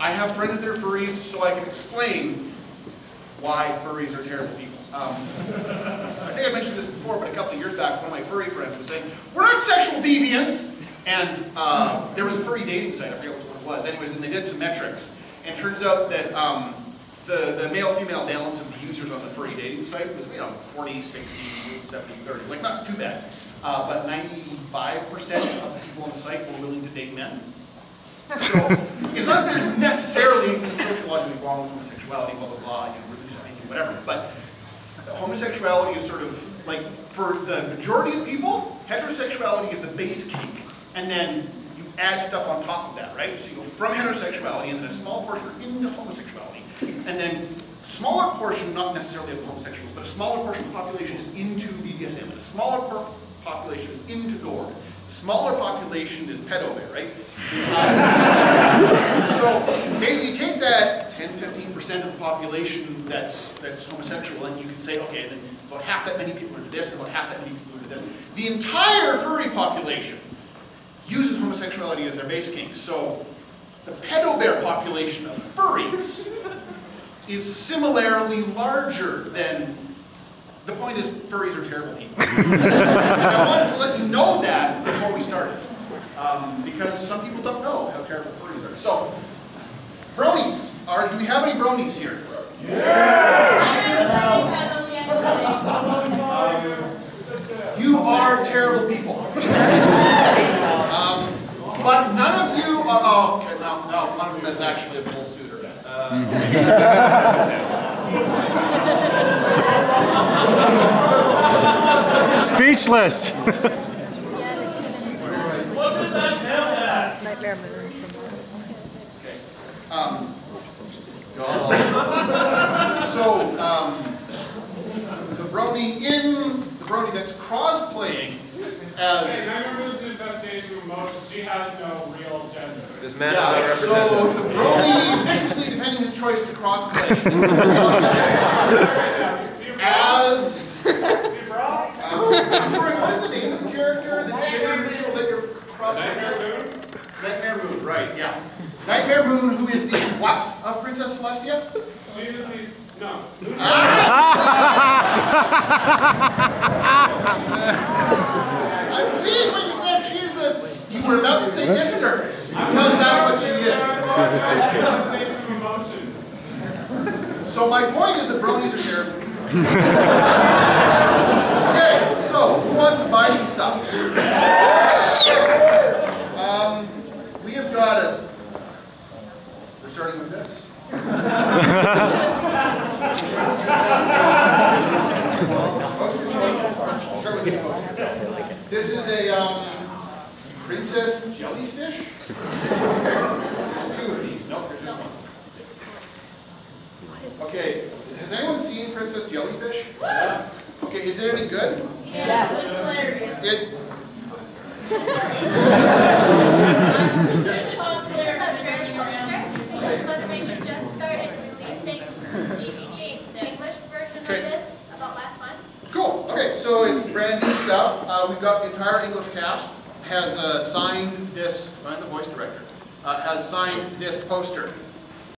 I have friends that are furries, so I can explain why furries are terrible people. I think I mentioned this before, but a couple of years back, one of my furry friends was saying, we're not sexual deviants! And there was a furry dating site, I forget what it was. Anyways, and they did some metrics. And it turns out that the male-female balance of the users on the furry dating site was, 40, 60, 70, 30. Like, not too bad. But 95% of the people on the site were willing to date men. So, it's not that there's necessarily anything sociologically wrong with homosexuality, blah, blah, blah, religion, whatever. But homosexuality is sort of, like, for the majority of people, heterosexuality is the base kink. And then you add stuff on top of that, right? So you go from heterosexuality, and then a small portion into homosexuality. And then a smaller portion, not necessarily of homosexuals, but a smaller portion of the population is into BDSM. And a smaller population is into gore. A smaller population is pedo-bear, right? So maybe you take that 10-15% of the population that's homosexual, and you can say, okay, then about half that many people are into this, and about half that many people are into this. The entire furry population uses homosexuality as their base kink. So the pedo-bear population of furries is similarly larger than. The point is, furries are terrible people. And I wanted to let you know that before we started, because some people don't know how terrible furries are. So, bronies. Do we have any bronies here? Yeah! You are terrible people. But none of you are. Oh, okay, no, one of them is actually a full suitor. Speechless. Nightmare Moon. Okay. So the brony that's cross-playing as. Hey, Nightmare Moon's an infestation of emotions. She has no real gender. This man So the brony viciously defending his choice to cross-play as. I'm sorry, what is the name of the character that's individual that you're cross-playing? Nightmare Moon, right, yeah. Nightmare Moon, who is the what of Princess Celestia? She's no. I believe when you said she's the, you were about to say Easter, because that's what she is. So my point is that bronies are terrible. Okay, so who wants to buy some stuff? We have got a. We're starting with this. Start with this poster. This is a princess jellyfish. There's two of these. Nope, there's just one. Okay, has anyone seen Princess Jellyfish? Yeah. Okay, is it any good? Yes. Cool. Okay, so it's brand new stuff. We've got the entire English cast has signed this. I'm the voice director. Has signed this poster.